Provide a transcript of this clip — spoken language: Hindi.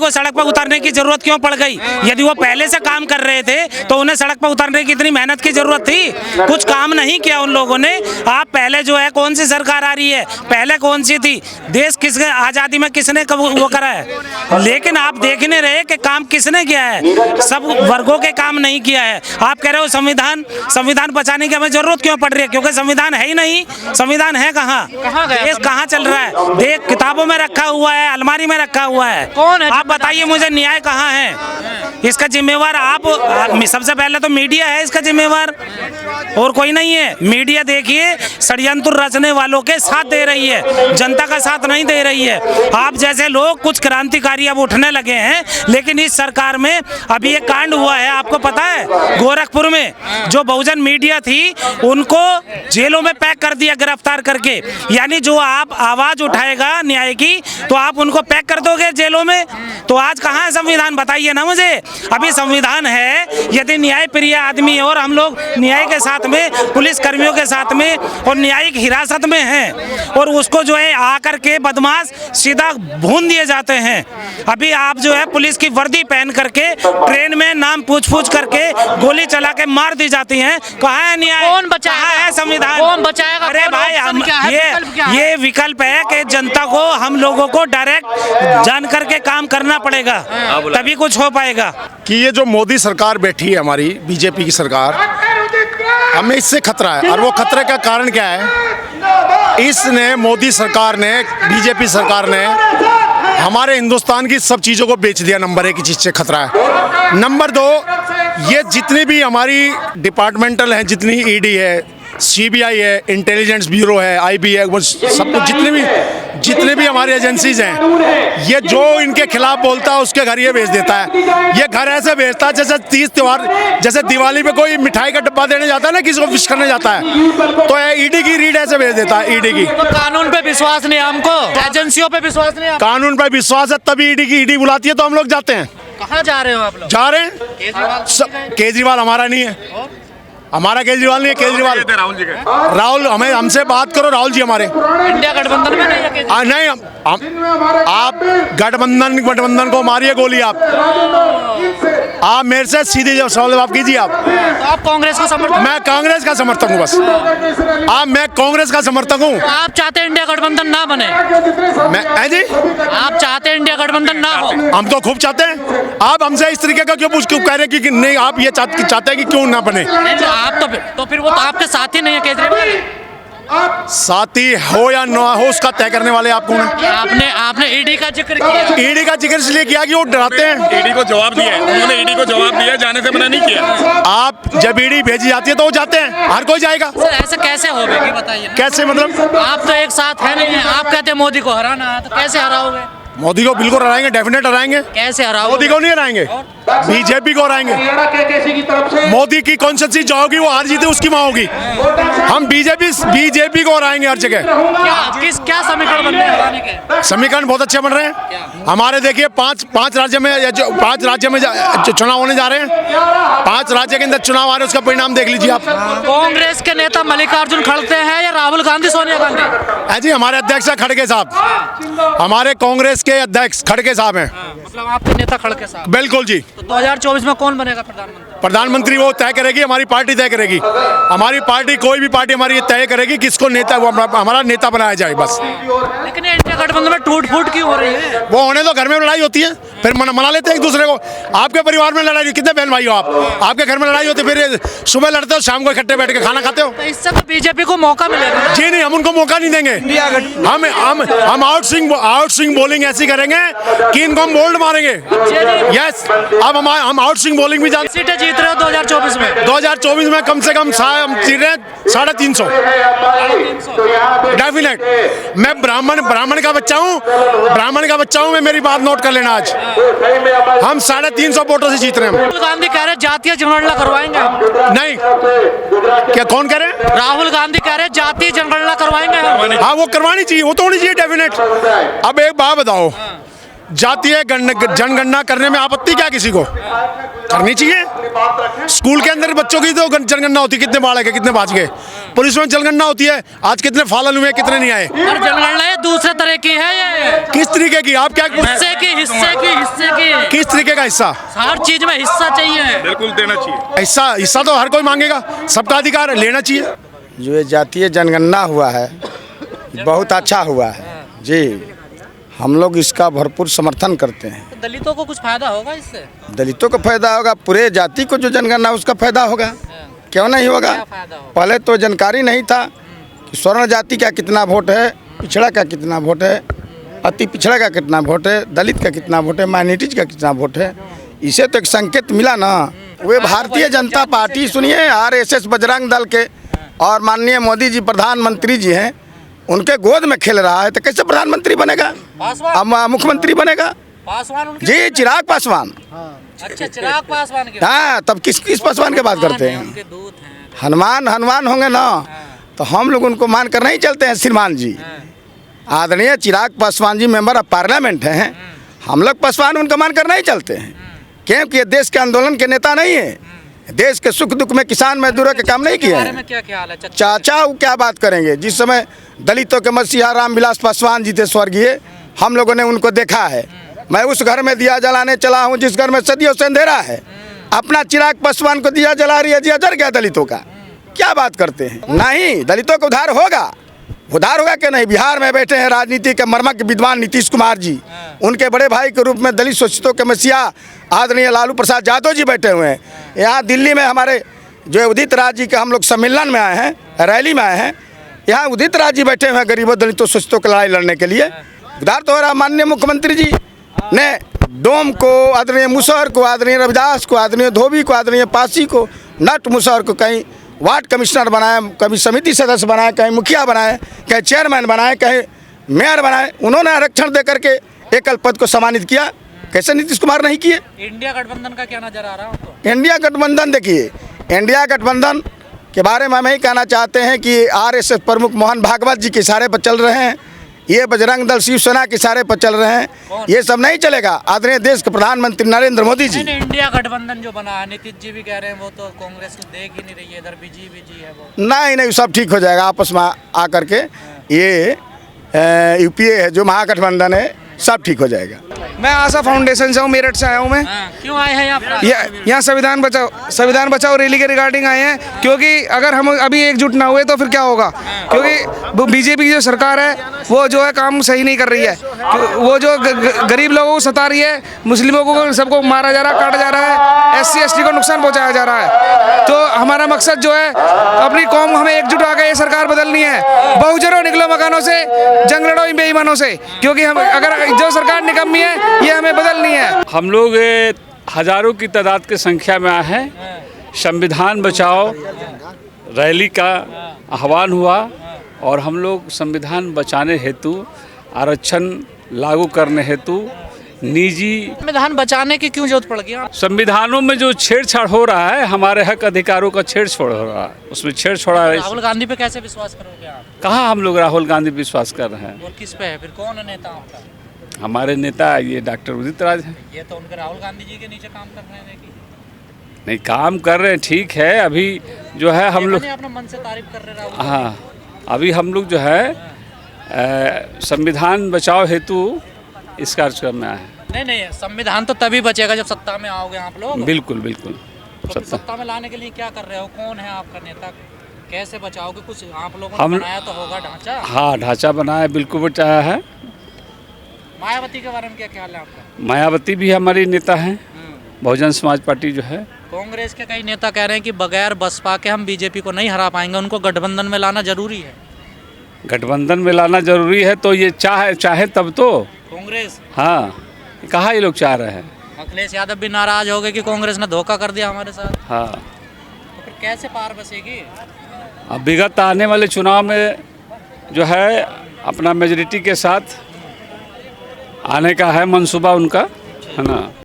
को सड़क पर उतरने की जरूरत क्यों पड़ गई? यदि वो पहले से काम कर रहे थे तो उन्हें सड़क पर उतरने की इतनी मेहनत की जरूरत थी? कुछ काम नहीं किया उन लोगों ने। आप पहले जो है, कौन सी सरकार आ रही है, पहले कौन सी थी? देश किसने आजादी में किसने वो करा है? लेकिन आप देख नहीं रहे कि काम किसने किया है। सब वर्गों के काम नहीं किया है। आप कह रहे हो संविधान बचाने की हमें जरूरत क्यों पड़ रही है? क्योंकि संविधान है ही नहीं। संविधान है कहाँ? देश कहाँ चल रहा है? देख, किताबों में रखा हुआ है, अलमारी में रखा हुआ है। कौन है? आप बताइए मुझे, न्याय कहाँ है? इसका जिम्मेवार आप, सबसे पहले तो मीडिया है इसका जिम्मेवार, और कोई नहीं है। मीडिया देखिए षड्यंत्र रचने वालों के साथ दे रही है, जनता का साथ नहीं दे रही है। आप जैसे लोग कुछ क्रांतिकारी अब उठने लगे हैं, लेकिन इस सरकार में अभी एक कांड हुआ है, आपको पता है? गोरखपुर में जो बहुजन मीडिया थी उनको जेलों में पैक कर दिया, गिरफ्तार करके। यानी जो आप आवाज उठाएगा न्याय की तो आप उनको पैक कर दोगे जेलों में? तो आज कहाँ है संविधान? बताइए ना मुझे। अभी संविधान है, यदि न्याय प्रिय आदमी है और हम लोग न्याय के साथ में, पुलिस कर्मियों के साथ में और न्यायिक हिरासत में हैं, और उसको जो है आकर के बदमाश सीधा भून दिए जाते हैं। अभी आप जो है पुलिस की वर्दी पहन करके ट्रेन में नाम पूछ करके गोली चला के मार दी जाती हैं। कहाँ है न्याय? कौन बचाएगा? है संविधान? कौन बचाएगा? अरे भाई, हम ये विकल्प है कि जनता को, हम लोगों को डायरेक्ट जान करके काम करना पड़ेगा, तभी कुछ हो पाएगा। कि ये जो मोदी सरकार बैठी है, हमारी बीजेपी की सरकार, हमें इससे खतरा है। और वो खतरे का कारण क्या है? इसने, मोदी सरकार ने, बीजेपी सरकार ने हमारे हिंदुस्तान की सब चीज़ों को बेच दिया। नंबर 1 की चीज़ से खतरा है। नंबर 2, ये जितनी भी हमारी डिपार्टमेंटल हैं, जितनी ईडी है, सीबीआई है, इंटेलिजेंस ब्यूरो है, आईबी है, वो सब कुछ जितने भी हमारी एजेंसीज हैं, ये जो इनके खिलाफ बोलता है उसके घर ये भेज देता है। ये घर ऐसे भेजता है जैसे तीज त्योहार, जैसे दिवाली पे कोई मिठाई का डब्बा देने जाता है ना, किसी को विश करने जाता है, तो ईडी की रीड ऐसे भेज देता है। ईडी की तो कानून पे विश्वास नहीं हमको, एजेंसियों पे विश्वास नहीं। कानून पर विश्वास है तभी ईडी बुलाती है तो हम लोग जाते हैं। कहाँ जा रहे हो आप लोग? जा रहे हैं। केजरीवाल हमारा नहीं है, हमारा केजरीवाल नहीं है। केजरीवाल राहुल, हमें हमसे बात करो। राहुल जी हमारे इंडिया गठबंधन में नहीं है। नहीं, आप गठबंधन को मारिए गोली। आप मेरे से सीधे जवाब कीजिए। आप कांग्रेस का समर्थक? मैं कांग्रेस का समर्थक हूँ बस। मैं कांग्रेस का समर्थक हूँ। आप चाहते हैं इंडिया गठबंधन ना बने? मैं जी, आप चाहते हैं इंडिया गठबंधन ना हो? हम तो खूब चाहते हैं। आप हमसे इस तरीके का क्यों कह रहे हैं कि नहीं, आप ये चाहते हैं कि क्यों ना बने? आप तो फिर वो तो आपके साथी नहीं है केजरीवाल। साथी हो या ना हो, उसका तय करने वाले आप कौन हैं? आपने ईडी का जिक्र किया। ईडी का जिक्र इसलिए किया कि वो डराते हैं। ईडी को जवाब दिया, उन्होंने ईडी को जवाब दिया, जाने से मना नहीं किया। आप जब ईडी भेजी जाती है तो वो जाते हैं, हर कोई जाएगा। सर ऐसे कैसे होगा बताइए? कैसे मतलब? आप तो एक साथ है नहीं है। आप कहते हैं मोदी को हराना है, तो कैसे हराओगे? मोदी को बिल्कुल हराएंगे, डेफिनेट हराएंगे। कैसे हराओगे? मोदी को नहीं हराएंगे, बीजेपी को हराएंगे। मोदी की कॉन्स्टिट्यूंसी जो होगी वो हार जीते उसकी माँ होगी। हम बीजेपी को हराएंगे हर जगह। क्या समीकरण बन रहे हैं हराने के? समीकरण बहुत अच्छे बन रहे हैं हमारे। देखिए, पांच राज्य में चुनाव होने जा रहे हैं। 5 राज्य के अंदर चुनाव आ रहे हैं, उसका परिणाम देख लीजिए आप। कांग्रेस के नेता मल्लिकार्जुन खड़गे हैं या राहुल गांधी, सोनिया गांधी? जी, हमारे अध्यक्ष है खड़गे साहब, हमारे कांग्रेस के अध्यक्ष खड़गे साहब हैं। मतलब आपके नेता खड़गे साहब? बिल्कुल जी। तो 2024 में कौन बनेगा प्रधानमंत्री? प्रधानमंत्री वो तय करेगी, हमारी पार्टी तय करेगी। हमारी पार्टी, कोई भी पार्टी हमारी तय करेगी किसको नेता, हमारा नेता बनाया जाए बस। लेकिन इंडिया गठबंधन में टूट फूट क्यों हो रही है? वो होने तो, घर में लड़ाई होती है, फिर मना लेते हैं एक दूसरे को। आपके परिवार में लड़ाई, कितने बहन भाई हो आप? आपके घर में लड़ाई होती है, फिर सुबह लड़ते हो, शाम को इकट्ठे बैठ के खाना खाते हो। तो इससे तो बीजेपी को मौका मिलेगा। जी नहीं, हम उनको मौका नहीं देंगे। हम आउट स्विंग बॉलिंग ऐसी करेंगे कि इनको हम बोल्ड मारेंगे। यस, अब हम आउट स्विंग बॉलिंग भी जानते। सीटें जीत रहे हो 2024 में? 2024 में कम से कम हम जीत रहे हैं 350 डेफिनेट। मैं ब्राह्मण का बच्चा हूँ, मैं मेरी बात नोट कर लेना। आज हम 350 वोटों से जीत रहे हैं। राहुल गांधी कह रहे जातीय जनगणना करवाएंगे। नहीं, क्या कौन कह रहे हैं? राहुल गांधी कह रहे जातीय जनगणना करवाएंगे। हाँ, वो करवानी चाहिए, वो तो होनी चाहिए डेफिनेट। अब एक बात बताओ, जातीय जनगणना करने में आपत्ति क्या किसी को? करनी चाहिए। स्कूल के अंदर बच्चों की तो जनगणना होती है, कितने बालक है, कितने बाज गए। पुलिस में जनगणना होती है, आज कितने फालन हुए, कितने नहीं आए। और जनगणना ये दूसरे तरह की है, ये किस तरीके की, आप क्या हिस्से की किस तरीके का हिस्सा? हर चीज में हिस्सा चाहिए। बिल्कुल देना चाहिए। हिस्सा तो हर कोई मांगेगा, सबका अधिकार है, लेना चाहिए। जो ये जातीय जनगणना हुआ है बहुत अच्छा हुआ है जी, हम लोग इसका भरपूर समर्थन करते हैं। तो दलितों को कुछ फायदा होगा इससे? दलितों को फायदा होगा, पूरे जाति को जो जनगणना उसका फायदा होगा, क्यों नहीं होगा। क्या फायदा होगा? पहले तो जानकारी नहीं था कि स्वर्ण जाति का कितना वोट है, पिछड़ा का कितना वोट है, अति पिछड़ा का कितना वोट है, दलित का कितना वोट है, माइनॉरिटीज का कितना वोट है। इसे तो एक संकेत मिला ना। वे भारतीय जनता पार्टी, सुनिए, RSS बजरंग दल के और माननीय मोदी जी प्रधानमंत्री जी हैं, उनके गोद में खेल रहा है, तो कैसे प्रधानमंत्री बनेगा, अब मुख्यमंत्री बनेगा? पासवान उनके जी, चिराग पासवान। अच्छा, चिराग पासवान के हाँ, तब किस पासवान की बात करते हैं? उनके दूत हैं। हनुमान होंगे ना, तो हम लोग उनको मान कर नहीं चलते हैं। श्रीमान जी, आदरणीय Chirag Paswan ji member of parliament हैं, हम लोग पासवान उनको मान कर नहीं चलते हैं, क्योंकि ये देश के आंदोलन के नेता नहीं है। देश के सुख दुख में किसान मजदूरों के काम नहीं किए बारे हैं। में क्या ख्याल है चाचा वो क्या बात करेंगे? जिस समय दलितों के मसीहा रामविलास पासवान जी थे स्वर्गीय, हम लोगों ने उनको देखा है। मैं उस घर में दिया जलाने चला हूँ जिस घर में सदियों से अंधेरा है। अपना चिराग पासवान को दिया जला रही है जी, अजर गया दलितों का। क्या बात करते हैं? नहीं, दलितों का उद्धार होगा कि नहीं? बिहार में बैठे हैं राजनीति के मर्मज्ञ विद्वान नीतीश कुमार जी, उनके बड़े भाई के रूप में दलित शोषितों के मसीहा आदरणीय लालू प्रसाद यादव जी बैठे हुए हैं। यहाँ दिल्ली में हमारे जो उदित राज जी के हम लोग सम्मेलन में आए हैं, रैली में आए हैं, यहाँ उदित राज जी बैठे हुए हैं गरीबों दलितों शोषितों की लड़ाई लड़ने के लिए। उधार तो हो रहा। माननीय मुख्यमंत्री जी ने डोम को, आदरणीय मुसहर को, आदरणीय रविदास को, आदरणीय धोबी को, आदरणीय पासी को, नट मुसहर को कहीं वार्ड कमिश्नर बनाए, कभी समिति सदस्य बनाए, कहीं मुखिया बनाए, कहीं चेयरमैन बनाए, कहीं मेयर बनाए। उन्होंने आरक्षण दे करके एकल पद को सम्मानित किया। कैसे नीतीश कुमार नहीं किए? इंडिया गठबंधन का क्या नजर आ रहा है आपको? इंडिया गठबंधन देखिए, इंडिया गठबंधन के बारे में हम यही कहना चाहते हैं कि RSS प्रमुख मोहन भागवत जी के इशारे पर चल रहे हैं, ये बजरंग दल शिवसेना के इशारे पर चल रहे हैं। ये सब नहीं चलेगा। आदरणीय देश के प्रधानमंत्री नरेंद्र मोदी जी, नहीं, इंडिया गठबंधन जो बना है, नीतीश जी भी कह रहे हैं वो तो कांग्रेस को देख ही नहीं रही है, इधर बीजेपी है वो। नहीं, सब ठीक हो जाएगा आपस में आकर के। ये UPA है जो महागठबंधन है, सब ठीक हो जाएगा। मैं आशा फाउंडेशन से हूँ, मेरठ से आया हूँ मैं। क्यों आए हैं यहाँ संविधान बचाओ रैली के रिगार्डिंग आए हैं, क्योंकि अगर हम अभी एकजुट ना हुए तो फिर क्या होगा? क्योंकि बीजेपी की जो सरकार है वो जो है काम सही नहीं कर रही है। वो जो गरीब लोगों को सता रही है, मुस्लिमों को सबको मारा जा रहा है, काटा जा रहा है, SC ST को नुकसान पहुँचाया जा रहा है। तो हमारा मकसद जो है, अपनी कौम हमें एकजुट होकर ये सरकार बदलनी है। बहुजनों निकलो मकानों से, जंग लड़ो इन बेईमानों से, क्योंकि हम अगर जो सरकार निकम्मी है ये हमें बदलनी है। हम लोग हजारों की तादाद की संख्या में आए हैं। संविधान बचाओ रैली का आह्वान हुआ और हम लोग संविधान बचाने हेतु, आरक्षण लागू करने हेतु निजी संविधान बचाने की क्यों जरूरत पड़ गई? संविधानों में जो छेड़छाड़ हो रहा है, हमारे हक अधिकारों का छेड़छाड़ हो रहा है, उसमें छेड़छाड़ है। राहुल गांधी पे कैसे विश्वास करोगे आप? कहाँ हम लोग राहुल गांधी विश्वास कर रहे हैं? और किस पे है फिर? कौन है नेता आपका? हमारे नेता ये डॉक्टर उदित राज हैं। ये तो उनके राहुल गांधी जी के नीचे काम कर रहे हैं कि नहीं, काम कर रहे हैं, ठीक है। अभी जो है हम लोग अपने मन से तारीफ कर रहे हैं राहुल। हाँ, अभी हम लोग जो है संविधान बचाओ हेतु इस कार्यक्रम में आए हैं। नहीं, संविधान तो तभी बचेगा जब सत्ता में आओगे आप लोग। बिल्कुल तो सत्ता में लाने के लिए क्या कर रहे हो? कौन है आपका नेता? कैसे बचाओगे? कुछ आप लोगों ने बनाया तो होगा ढांचा। हाँ, ढांचा बनाया, बिल्कुल बचाया है। मायावती के बारे में क्या ख्याल है आपका? मायावती भी हमारी नेता हैं, बहुजन समाज पार्टी जो है। कांग्रेस के कई नेता कह रहे हैं कि बगैर बसपा के हम बीजेपी को नहीं हरा पाएंगे, उनको गठबंधन में लाना जरूरी है। गठबंधन में लाना जरूरी है तो ये चाहे तब तो कांग्रेस। हाँ, कहाँ ये लोग चाह रहे हैं? अखिलेश यादव भी नाराज हो गए कि कांग्रेस ने धोखा कर दिया हमारे साथ। हाँ, तो फिर कैसे पार बसेगी? अब विगत आने वाले चुनाव में जो है अपना मेजॉरिटी के साथ आने का है मंसूबा उनका, है ना।